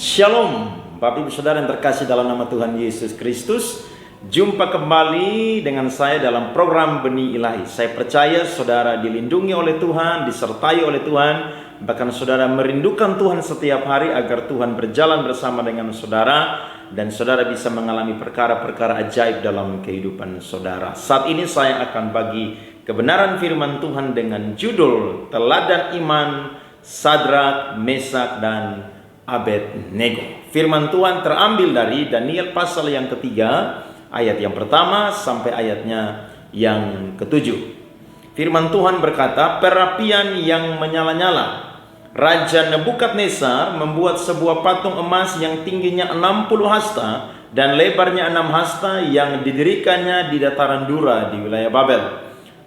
Shalom, Bapak Ibu Saudara yang terkasih dalam nama Tuhan Yesus Kristus. Jumpa kembali dengan saya dalam program Benih Ilahi. Saya percaya saudara dilindungi oleh Tuhan, disertai oleh Tuhan. Bahkan saudara merindukan Tuhan setiap hari agar Tuhan berjalan bersama dengan saudara. Dan saudara bisa mengalami perkara-perkara ajaib dalam kehidupan saudara. Saat ini saya akan bagi kebenaran firman Tuhan dengan judul Teladan Iman Sadrak, Mesak, dan Abednego. Firman Tuhan terambil dari Daniel pasal yang ketiga, ayat yang pertama sampai ayatnya yang ketujuh. Firman Tuhan berkata, perapian yang menyala-nyala. Raja Nebukadnezar membuat sebuah patung emas yang tingginya 60 hasta dan lebarnya 6 hasta yang didirikannya di dataran Dura di wilayah Babel.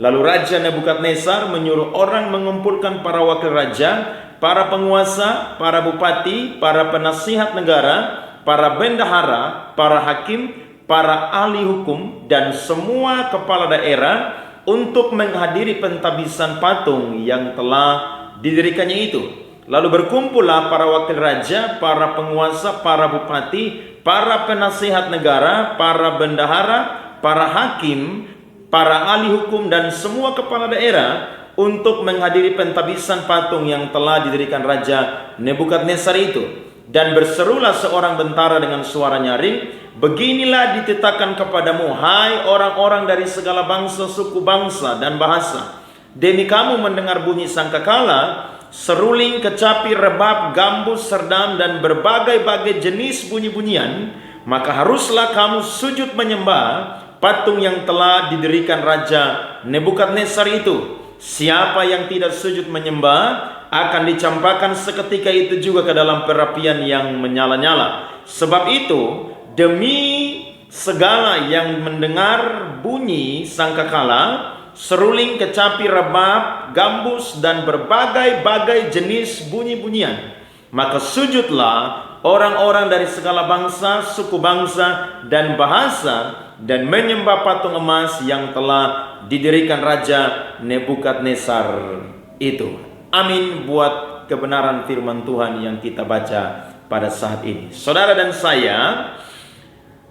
Lalu Raja Nebukadnezar menyuruh orang mengumpulkan para wakil raja, para penguasa, para bupati, para penasihat negara, para bendahara, para hakim, para ahli hukum, dan semua kepala daerah untuk menghadiri pentabisan patung yang telah didirikannya itu. Lalu berkumpullah para wakil raja, para penguasa, para bupati, para penasihat negara, para bendahara, para hakim, para ahli hukum, dan semua kepala daerah untuk menghadiri pentabisan patung yang telah didirikan Raja Nebukadnezar itu. Dan berserulah seorang bentara dengan suara nyaring, beginilah ditetapkan kepadamu, hai orang-orang dari segala bangsa, suku, bangsa, dan bahasa. Demi kamu mendengar bunyi sangkakala, seruling, kecapi, rebab, gambus, serdam, dan berbagai-bagai jenis bunyi-bunyian, maka haruslah kamu sujud menyembah patung yang telah didirikan Raja Nebukadnezar itu. Siapa yang tidak sujud menyembah akan dicampakkan seketika itu juga ke dalam perapian yang menyala-nyala. Sebab itu, demi segala yang mendengar bunyi sangkakala, seruling, kecapi, rebab, gambus, dan berbagai-bagai jenis bunyi-bunyian, maka sujudlah orang-orang dari segala bangsa, suku bangsa, dan bahasa, dan menyembah patung emas yang telah didirikan Raja Nebukadnezar itu. Amin buat kebenaran firman Tuhan yang kita baca pada saat ini. Saudara dan saya,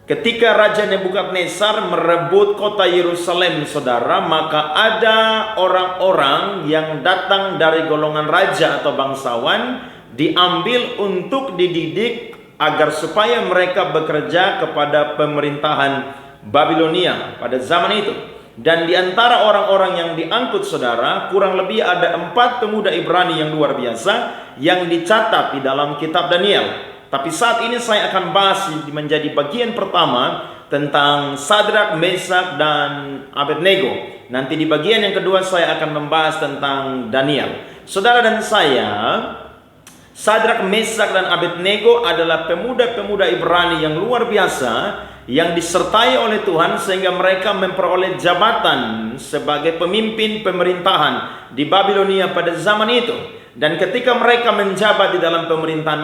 ketika Raja Nebukadnezar merebut kota Yerusalem, saudara, maka ada orang-orang yang datang dari golongan raja atau bangsawan, diambil untuk dididik agar supaya mereka bekerja kepada pemerintahan Babilonia pada zaman itu. Dan di antara orang-orang yang diangkut, saudara, kurang lebih ada 4 pemuda Ibrani yang luar biasa yang dicatat di dalam kitab Daniel. Tapi saat ini saya akan bahas menjadi bagian pertama tentang Sadrak, Mesak, dan Abednego. Nanti di bagian yang kedua saya akan membahas tentang Daniel. Saudara dan saya, Sadrak, Mesak, dan Abednego adalah pemuda-pemuda Ibrani yang luar biasa yang disertai oleh Tuhan sehingga mereka memperoleh jabatan sebagai pemimpin pemerintahan di Babilonia pada zaman itu. Dan ketika mereka menjabat di dalam pemerintahan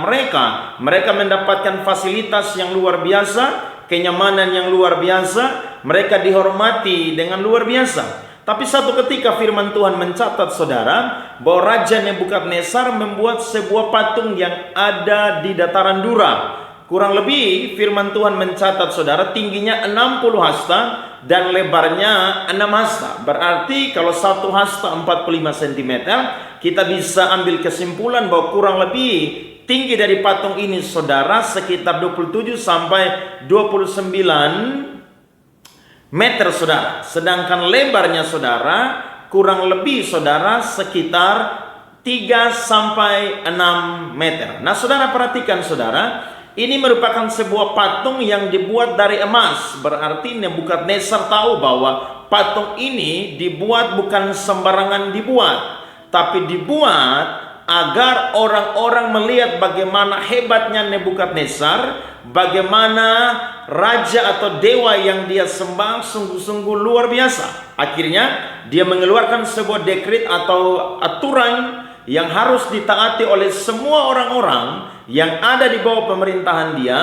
mereka mendapatkan fasilitas yang luar biasa, kenyamanan yang luar biasa, mereka dihormati dengan luar biasa. Tapi satu ketika firman Tuhan mencatat, saudara, bahwa Raja Nebukadnezar membuat sebuah patung yang ada di dataran Dura. Kurang lebih firman Tuhan mencatat, saudara, tingginya 60 hasta dan lebarnya 6 hasta. Berarti kalau 1 hasta 45 cm, kita bisa ambil kesimpulan bahwa kurang lebih tinggi dari patung ini, saudara, sekitar 27 sampai 29 meter, saudara. Sedangkan lebarnya, saudara, kurang lebih, saudara, sekitar 3 sampai 6 meter. Nah, saudara perhatikan, saudara, ini merupakan sebuah patung yang dibuat dari emas. Berarti Nebukadnezar tahu bahwa patung ini dibuat bukan sembarangan dibuat, tapi dibuat agar orang-orang melihat bagaimana hebatnya Nebukadnezar, bagaimana raja atau dewa yang dia sembah sungguh-sungguh luar biasa. Akhirnya dia mengeluarkan sebuah dekret atau aturan yang harus ditaati oleh semua orang-orang yang ada di bawah pemerintahan dia,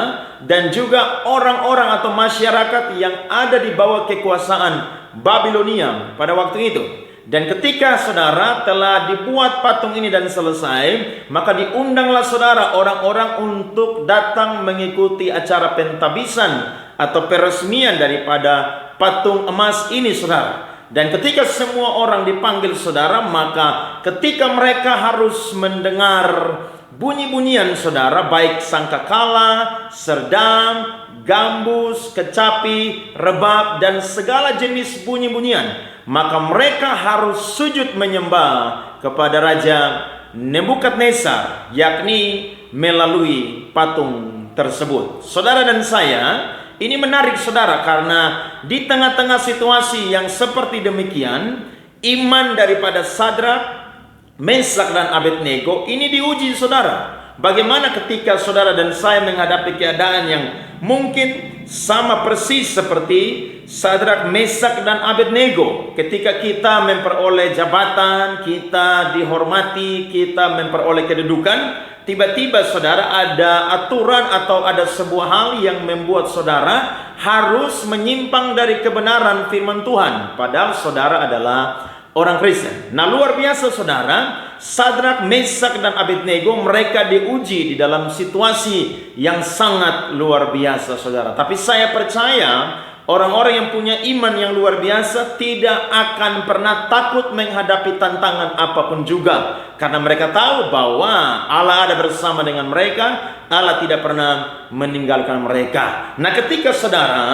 dan juga orang-orang atau masyarakat yang ada di bawah kekuasaan Babilonia pada waktu itu. Dan ketika saudara telah dibuat patung ini dan selesai, maka diundanglah saudara orang-orang untuk datang mengikuti acara pentabisan atau peresmian daripada patung emas ini, saudara. Dan ketika semua orang dipanggil, saudara, maka ketika mereka harus mendengar bunyi-bunyian, saudara, baik sangkakala, serdam, gambus, kecapi, rebab, dan segala jenis bunyi-bunyian, maka mereka harus sujud menyembah kepada Raja Nebukadnezar, yakni melalui patung tersebut. Saudara dan saya, ini menarik, saudara, karena di tengah-tengah situasi yang seperti demikian, iman daripada Sadrak, Mesak, dan Abednego ini diuji, saudara. Bagaimana ketika saudara dan saya menghadapi keadaan yang mungkin sama persis seperti Sadrak, Mesak, dan Abednego. Ketika kita memperoleh jabatan, kita dihormati, kita memperoleh kedudukan, tiba-tiba saudara ada aturan atau ada sebuah hal yang membuat saudara harus menyimpang dari kebenaran firman Tuhan. Padahal saudara adalah orang Kristen. Nah, luar biasa, saudara. Sadrak, Mesak, dan Abednego, mereka diuji di dalam situasi yang sangat luar biasa, saudara. Tapi saya percaya orang-orang yang punya iman yang luar biasa tidak akan pernah takut menghadapi tantangan apapun juga, karena mereka tahu bahwa Allah ada bersama dengan mereka. Allah tidak pernah meninggalkan mereka. Nah, ketika saudara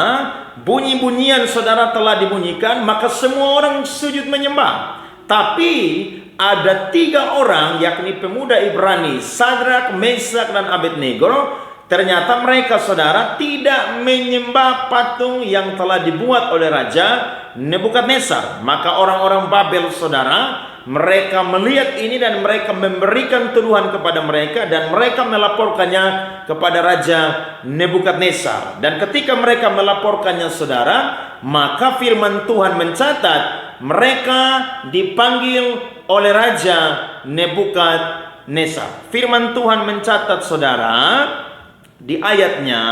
bunyi-bunyian saudara telah dibunyikan, maka semua orang sujud menyembah. Tapi ada 3 orang, yakni pemuda Ibrani, Sadrak, Mesak, dan Abednego. Ternyata mereka, saudara, tidak menyembah patung yang telah dibuat oleh Raja Nebukadnezar. Maka orang-orang Babel, saudara, mereka melihat ini dan mereka memberikan tuduhan kepada mereka, dan mereka melaporkannya kepada Raja Nebukadnezar. Dan ketika mereka melaporkannya, saudara, maka firman Tuhan mencatat mereka dipanggil oleh Raja Nebukadnezar. Firman Tuhan mencatat, saudara, di ayatnya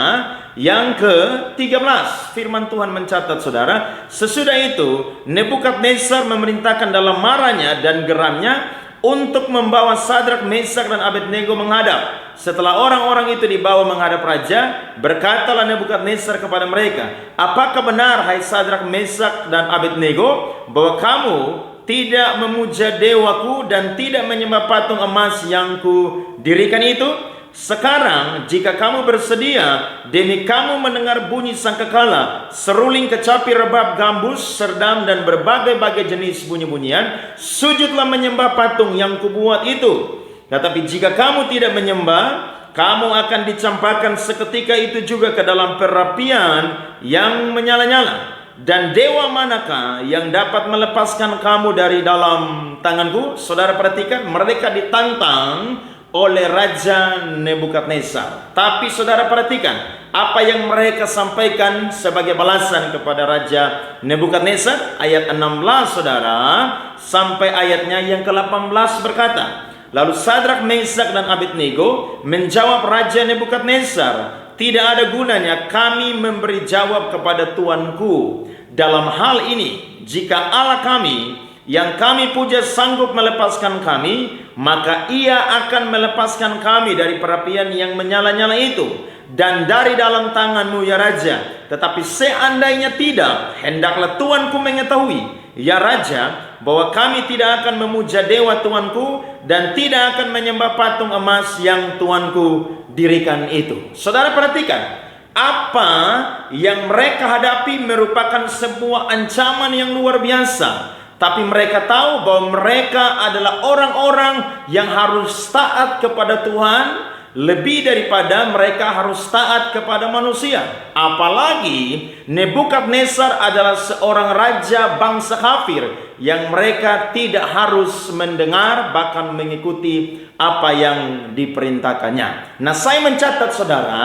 yang ke-13, firman Tuhan mencatat, saudara, sesudah itu Nebukadnezar memerintahkan dalam marahnya dan geramnya untuk membawa Sadrak, Mesak, dan Abednego menghadap. Setelah orang-orang itu dibawa menghadap raja, berkatalah Nebukadnezar kepada mereka, apakah benar, hai Sadrak, Mesak, dan Abednego, bahwa kamu tidak memuja dewaku dan tidak menyembah patung emas yang kudirikan itu? Sekarang jika kamu bersedia, demi kamu mendengar bunyi sangkakala, seruling, kecapi, rebab, gambus, serdam, dan berbagai-bagai jenis bunyi-bunyian, sujudlah menyembah patung yang kubuat itu. Tetapi jika kamu tidak menyembah, kamu akan dicampakkan seketika itu juga ke dalam perapian yang menyala-nyala. Dan dewa manakah yang dapat melepaskan kamu dari dalam tanganku? Saudara perhatikan, mereka ditantang oleh Raja Nebukadnezar. Tapi saudara perhatikan apa yang mereka sampaikan sebagai balasan kepada Raja Nebukadnezar. Ayat 16, saudara, sampai ayatnya yang ke-18 berkata, lalu Sadrak, Mesak, dan Abednego menjawab Raja Nebukadnezar, tidak ada gunanya kami memberi jawab kepada tuanku dalam hal ini. Jika Allah kami yang kami puja sanggup melepaskan kami, maka ia akan melepaskan kami dari perapian yang menyala-nyala itu dan dari dalam tanganmu, ya Raja. Tetapi seandainya tidak, hendaklah tuanku mengetahui, ya Raja, bahwa kami tidak akan memuja dewa tuanku dan tidak akan menyembah patung emas yang tuanku dirikan itu. Saudara perhatikan, apa yang mereka hadapi merupakan sebuah ancaman yang luar biasa. Tapi mereka tahu bahwa mereka adalah orang-orang yang harus taat kepada Tuhan lebih daripada mereka harus taat kepada manusia. Apalagi Nebukadnezar adalah seorang raja bangsa kafir yang mereka tidak harus mendengar bahkan mengikuti apa yang diperintahkannya. Nah, saya mencatat, saudara,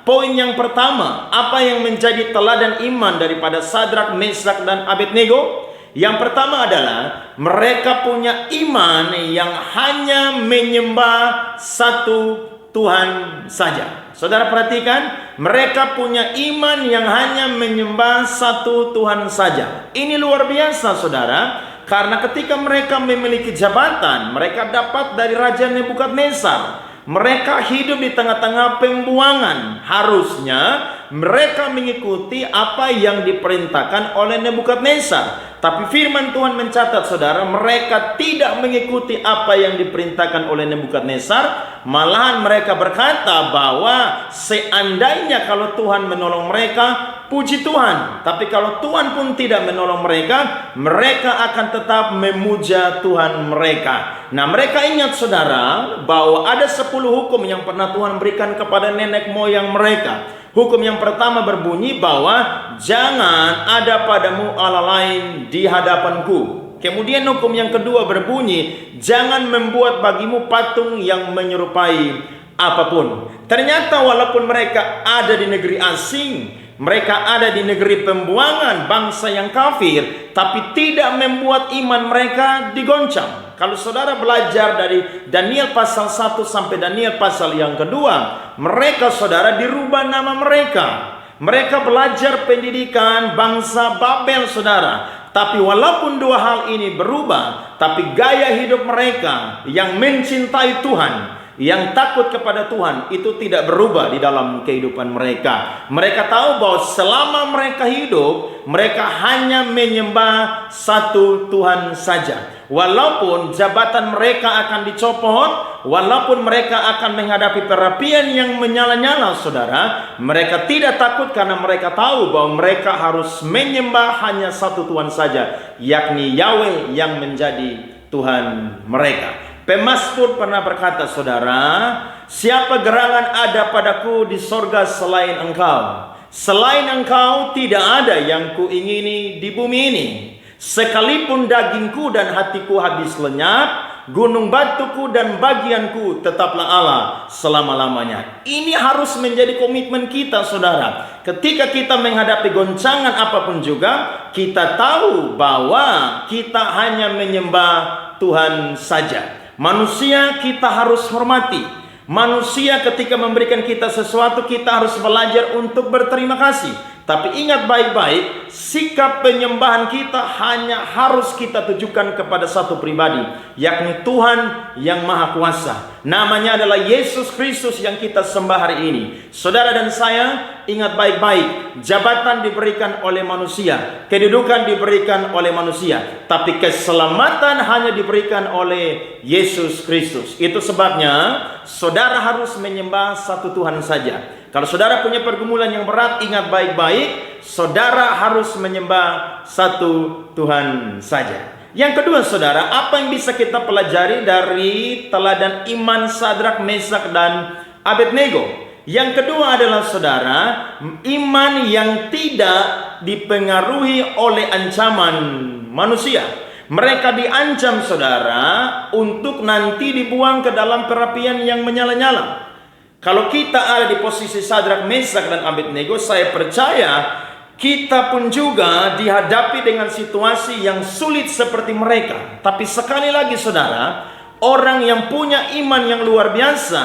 poin yang pertama, apa yang menjadi teladan iman daripada Sadrak, Mesak, dan Abednego? Yang pertama adalah mereka punya iman yang hanya menyembah satu Tuhan saja. Saudara perhatikan, mereka punya iman yang hanya menyembah satu Tuhan saja. Ini luar biasa, saudara, Karena ketika mereka memiliki jabatan, mereka dapat dari Raja Nebukadnezar. Mereka hidup di tengah-tengah pembuangan. Harusnya mereka mengikuti apa yang diperintahkan oleh Nebukadnezar. Tapi firman Tuhan mencatat, saudara, mereka tidak mengikuti apa yang diperintahkan oleh Nebukadnezar. Malahan mereka berkata bahwa seandainya kalau Tuhan menolong mereka, puji Tuhan. Tapi kalau Tuhan pun tidak menolong mereka, mereka akan tetap memuja Tuhan mereka. Nah, mereka ingat, saudara, bahwa ada 10 hukum yang pernah Tuhan berikan kepada nenek moyang mereka. Hukum yang pertama berbunyi bahwa jangan ada padamu Allah lain di hadapanku. Kemudian hukum yang kedua berbunyi, jangan membuat bagimu patung yang menyerupai apapun. Ternyata walaupun mereka ada di negeri asing, mereka ada di negeri pembuangan, bangsa yang kafir, tapi tidak membuat iman mereka digoncang. Kalau saudara belajar dari Daniel pasal 1 sampai Daniel pasal yang kedua, mereka, saudara, dirubah nama mereka. Mereka belajar pendidikan bangsa Babel, saudara. Tapi walaupun dua hal ini berubah, tapi gaya hidup mereka yang mencintai Tuhan, yang takut kepada Tuhan, itu tidak berubah di dalam kehidupan mereka. Mereka tahu bahwa selama mereka hidup, mereka hanya menyembah satu Tuhan saja. Walaupun jabatan mereka akan dicopot, walaupun mereka akan menghadapi perapian yang menyala-nyala, saudara, mereka tidak takut karena mereka tahu bahwa mereka harus menyembah hanya satu Tuhan saja, yakni Yahweh yang menjadi Tuhan mereka. Pemasmur pernah berkata, saudara, siapa gerangan ada padaku di sorga selain engkau? Selain engkau tidak ada yang kuingini di bumi ini. Sekalipun dagingku dan hatiku habis lenyap, gunung batuku dan bagianku tetaplah Allah selama-lamanya. Ini harus menjadi komitmen kita, saudara. Ketika kita menghadapi goncangan apapun juga, kita tahu bahwa kita hanya menyembah Tuhan saja. Manusia kita harus hormati. Manusia ketika memberikan kita sesuatu, kita harus belajar untuk berterima kasih. Tapi ingat baik-baik, sikap penyembahan kita hanya harus kita tujukan kepada satu pribadi, yakni Tuhan yang Maha Kuasa. Namanya adalah Yesus Kristus yang kita sembah hari ini. Saudara dan saya, ingat baik-baik, jabatan diberikan oleh manusia, kedudukan diberikan oleh manusia, tapi keselamatan hanya diberikan oleh Yesus Kristus. Itu sebabnya saudara harus menyembah satu Tuhan saja. Kalau saudara punya pergumulan yang berat, ingat baik-baik, saudara harus menyembah satu Tuhan saja. Yang kedua, saudara, apa yang bisa kita pelajari dari teladan iman Sadrak, Mesak, dan Abednego? Yang kedua adalah, saudara, iman yang tidak dipengaruhi oleh ancaman manusia. Mereka diancam, saudara, untuk nanti dibuang ke dalam perapian yang menyala-nyala. Kalau kita ada di posisi Sadrak, Mesak, dan Abednego, saya percaya kita pun juga dihadapi dengan situasi yang sulit seperti mereka. Tapi sekali lagi, saudara, orang yang punya iman yang luar biasa,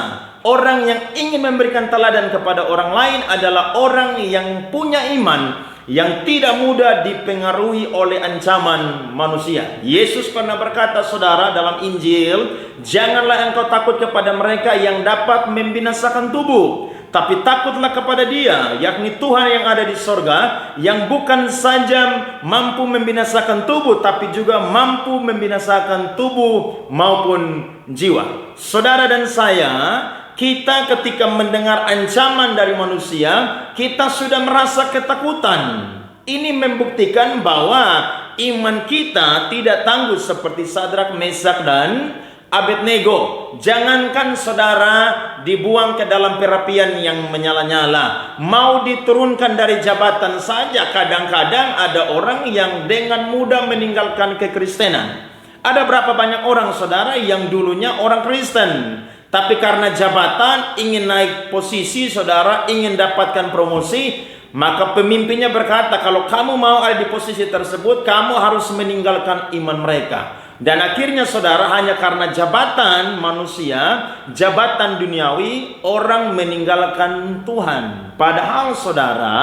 orang yang ingin memberikan teladan kepada orang lain adalah orang yang punya iman yang tidak mudah dipengaruhi oleh ancaman manusia. Yesus pernah berkata, saudara, dalam Injil, janganlah engkau takut kepada mereka yang dapat membinasakan tubuh, tapi takutlah kepada Dia, yakni Tuhan yang ada di sorga, yang bukan saja mampu membinasakan tubuh, tapi juga mampu membinasakan tubuh maupun jiwa. Saudara dan saya, kita ketika mendengar ancaman dari manusia, kita sudah merasa ketakutan. Ini membuktikan bahwa iman kita tidak tangguh seperti Sadrak, Mesak, dan Abednego. Jangankan saudara dibuang ke dalam perapian yang menyala-nyala, mau diturunkan dari jabatan saja, kadang-kadang ada orang yang dengan mudah meninggalkan kekristenan. Ada berapa banyak orang, saudara, yang dulunya orang Kristen, tapi karena jabatan, ingin naik posisi, saudara, ingin dapatkan promosi, maka pemimpinnya berkata, kalau kamu mau ada di posisi tersebut, kamu harus meninggalkan iman mereka. Dan akhirnya, saudara, hanya karena jabatan manusia, jabatan duniawi, orang meninggalkan Tuhan. Padahal, saudara,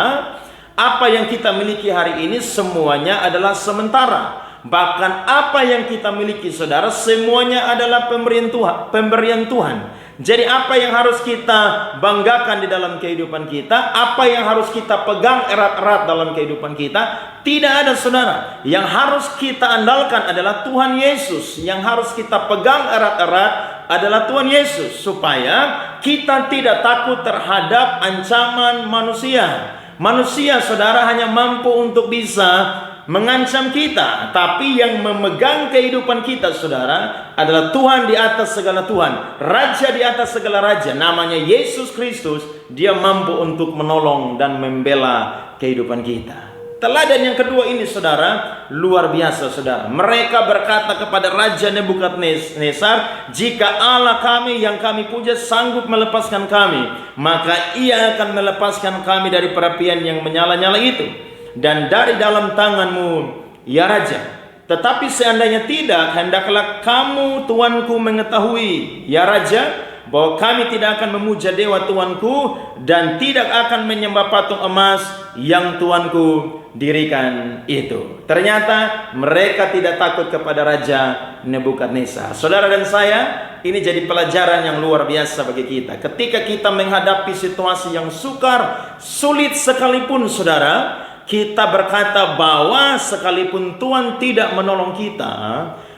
apa yang kita miliki hari ini semuanya adalah sementara. Bahkan apa yang kita miliki saudara, semuanya adalah pemberian Tuhan. Jadi apa yang harus kita banggakan di dalam kehidupan kita, apa yang harus kita pegang erat-erat dalam kehidupan kita, tidak ada saudara. Yang harus kita andalkan adalah Tuhan Yesus. Yang harus kita pegang erat-erat adalah Tuhan Yesus, supaya kita tidak takut terhadap ancaman manusia. Manusia saudara hanya mampu untuk bisa mengancam kita, tapi yang memegang kehidupan kita saudara adalah Tuhan di atas segala Tuhan, Raja di atas segala raja, namanya Yesus Kristus. Dia mampu untuk menolong dan membela kehidupan kita. Teladan yang kedua ini saudara luar biasa saudara. Mereka berkata kepada Raja Nebukadnezar, jika Allah kami yang kami puja sanggup melepaskan kami, maka ia akan melepaskan kami dari perapian yang menyala-nyala itu dan dari dalam tanganmu ya Raja. Tetapi seandainya tidak, hendaklah kamu tuanku mengetahui ya Raja, bahwa kami tidak akan memuja dewa tuanku dan tidak akan menyembah patung emas yang tuanku dirikan itu. Ternyata mereka tidak takut kepada Raja Nebukadnezar. Saudara dan saya, ini jadi pelajaran yang luar biasa bagi kita. Ketika kita menghadapi situasi yang sukar, sulit sekalipun saudara, kita berkata bahwa sekalipun Tuhan tidak menolong kita,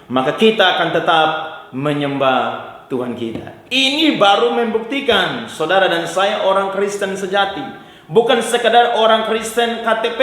maka kita akan tetap menyembah Tuhan kita. Ini baru membuktikan saudara dan saya orang Kristen sejati. Bukan sekadar orang Kristen KTP,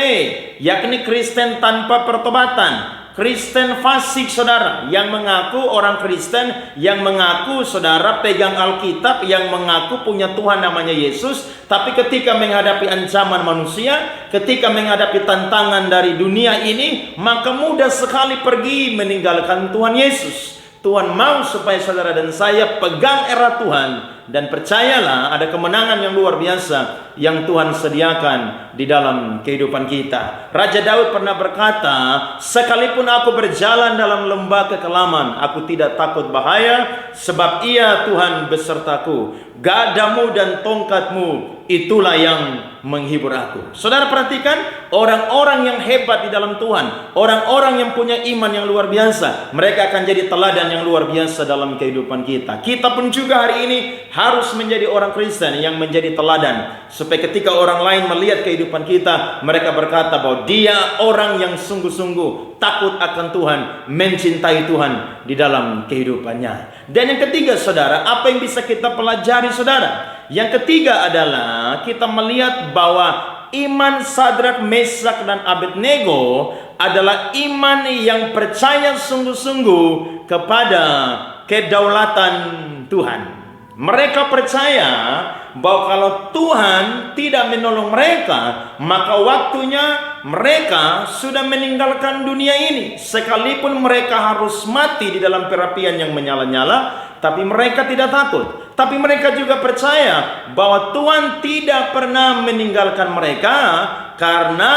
yakni Kristen tanpa pertobatan. Kristen fasik saudara, yang mengaku orang Kristen, yang mengaku saudara pegang Alkitab, yang mengaku punya Tuhan namanya Yesus, tapi ketika menghadapi ancaman manusia, ketika menghadapi tantangan dari dunia ini, maka mudah sekali pergi meninggalkan Tuhan Yesus. Tuhan mau supaya saudara dan saya pegang erat Tuhan, dan percayalah ada kemenangan yang luar biasa yang Tuhan sediakan di dalam kehidupan kita. Raja Daud pernah berkata, sekalipun aku berjalan dalam lembah kekelaman, aku tidak takut bahaya, sebab Ia Tuhan besertaku. Gadamu dan tongkatmu itulah yang menghibur aku. Saudara perhatikan, orang-orang yang hebat di dalam Tuhan, orang-orang yang punya iman yang luar biasa, mereka akan jadi teladan yang luar biasa dalam kehidupan kita. Kita pun juga hari ini harus menjadi orang Kristen yang menjadi teladan, supaya ketika orang lain melihat kehidupan kita, mereka berkata bahwa dia orang yang sungguh-sungguh takut akan Tuhan, mencintai Tuhan di dalam kehidupannya. Dan yang ketiga saudara, apa yang bisa kita pelajari saudara? Yang ketiga adalah kita melihat bahwa iman Sadrak, Mesak dan Abednego adalah iman yang percaya sungguh-sungguh kepada kedaulatan Tuhan. Mereka percaya bahwa kalau Tuhan tidak menolong mereka, maka waktunya mereka sudah meninggalkan dunia ini. Sekalipun mereka harus mati di dalam perapian yang menyala-nyala, tapi mereka tidak takut. Tapi mereka juga percaya bahwa Tuhan tidak pernah meninggalkan mereka, karena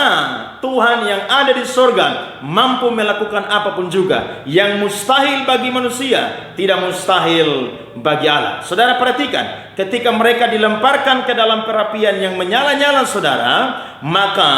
Tuhan yang ada di sorga mampu melakukan apapun juga. Yang mustahil bagi manusia tidak mustahil bagi Allah. Saudara perhatikan, ketika mereka dilemparkan ke dalam perapian yang menyala-nyala saudara, maka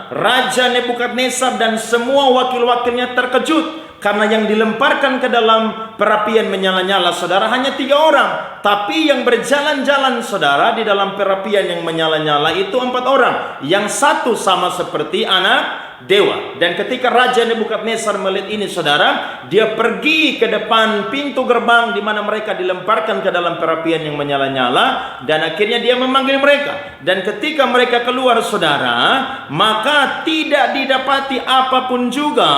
Raja Nebukadnezar dan semua wakil-wakilnya terkejut. Karena yang dilemparkan ke dalam perapian menyala-nyala saudara hanya 3 orang. Tapi yang berjalan-jalan saudara di dalam perapian yang menyala-nyala itu 4 orang. Yang satu sama seperti anak dewa. Dan ketika Raja Nebukadnezar melihat ini saudara, dia pergi ke depan pintu gerbang di mana mereka dilemparkan ke dalam perapian yang menyala-nyala, dan akhirnya dia memanggil mereka. Dan ketika mereka keluar saudara, maka tidak didapati apapun juga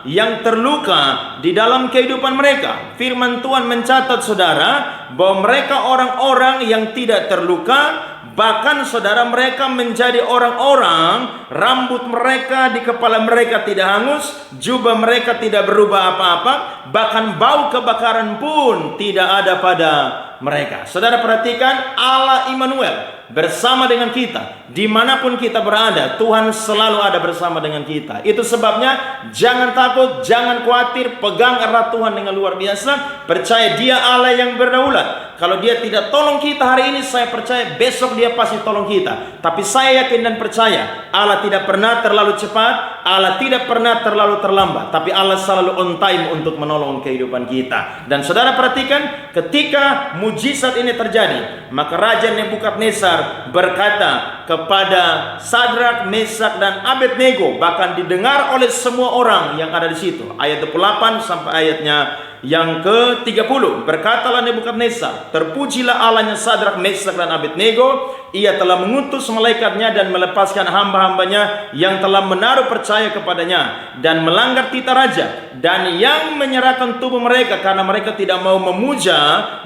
yang terluka di dalam kehidupan mereka. Firman Tuhan mencatat saudara bahwa mereka orang-orang yang tidak terluka. Bahkan saudara, mereka menjadi orang-orang, rambut mereka di kepala mereka tidak hangus, jubah mereka tidak berubah apa-apa, bahkan bau kebakaran pun tidak ada pada mereka. Saudara perhatikan, Allah Immanuel bersama dengan kita. Dimanapun kita berada, Tuhan selalu ada bersama dengan kita. Itu sebabnya jangan takut, jangan khawatir, pegang erat Tuhan dengan luar biasa. Percaya Dia Allah yang berdaulat. Kalau Dia tidak tolong kita hari ini, saya percaya besok Dia pasti tolong kita. Tapi saya yakin dan percaya Allah tidak pernah terlalu cepat, Allah tidak pernah terlalu terlambat, tapi Allah selalu on time untuk menolong kehidupan kita. Dan saudara perhatikan, ketika mujizat ini terjadi, maka Raja Nebukadnezar berkata kepada Sadrak, Mesak, dan Abednego, bahkan didengar oleh semua orang yang ada di situ. Ayat 28 sampai ayatnya yang ke-30, berkatalah Nebukadnezar, terpujilah Allahnya Sadrak, Mesak, dan Abednego. Ia telah mengutus malaikatnya dan melepaskan hamba-hambanya yang telah menaruh percaya kepadanya dan melanggar titah raja, dan yang menyerahkan tubuh mereka karena mereka tidak mau memuja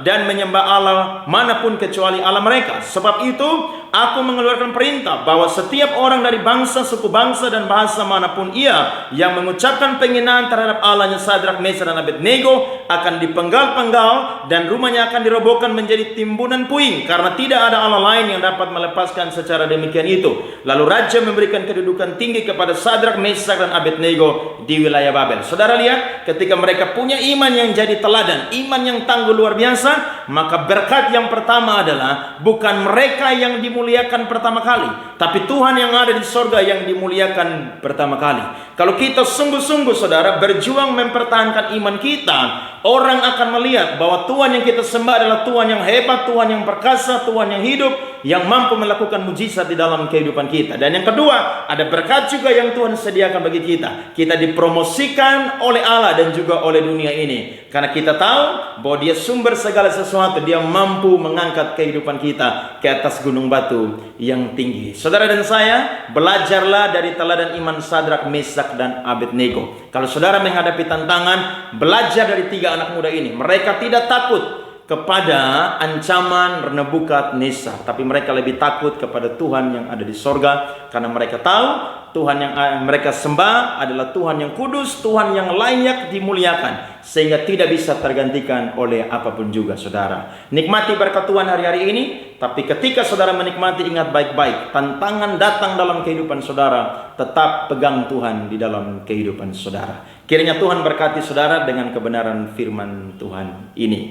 dan menyembah Allah manapun kecuali Allah mereka. Sebab itu aku mengeluarkan perintah bahwa setiap orang dari bangsa, suku bangsa, dan bahasa manapun ia yang mengucapkan penghinaan terhadap Allahnya Sadrak, Mesak, dan Abednego akan dipenggal-penggal dan rumahnya akan dirobohkan menjadi timbunan puing, karena tidak ada Allah lain yang dapat melepaskan secara demikian itu. Lalu raja memberikan kedudukan tinggi kepada Sadrak, Mesak, dan Abednego di wilayah Babel. Saudara lihat, ketika mereka punya iman yang jadi teladan, iman yang tangguh luar biasa, maka berkat yang pertama adalah bukan mereka yang dimuliakan pertama kali, tapi Tuhan yang ada di sorga yang dimuliakan pertama kali. Kalau kita sungguh-sungguh saudara berjuang mempertahankan iman kita, orang akan melihat bahwa Tuhan yang kita sembah adalah Tuhan yang hebat, Tuhan yang perkasa, Tuhan yang hidup, yang mampu melakukan mujizat di dalam kehidupan kita. Dan yang kedua, ada berkat juga yang Tuhan sediakan bagi kita. Kita dipromosikan oleh Allah dan juga oleh dunia ini, karena kita tahu bahwa Dia sumber segala sesuatu. Dia mampu mengangkat kehidupan kita ke atas gunung batu yang tinggi. Saudara dan saya, belajarlah dari teladan iman Sadrak, Mesak, dan Abednego. Kalau saudara menghadapi tantangan, belajar dari tiga anak muda ini. Mereka tidak takut kepada ancaman Nebukadnezar, tapi mereka lebih takut kepada Tuhan yang ada di sorga, karena mereka tahu Tuhan yang mereka sembah adalah Tuhan yang kudus, Tuhan yang layak dimuliakan, sehingga tidak bisa tergantikan oleh apapun juga. Saudara, nikmati berkat Tuhan hari-hari ini, tapi ketika saudara menikmati, ingat baik-baik, tantangan datang dalam kehidupan saudara, tetap pegang Tuhan di dalam kehidupan saudara. Kiranya Tuhan berkati saudara dengan kebenaran firman Tuhan ini.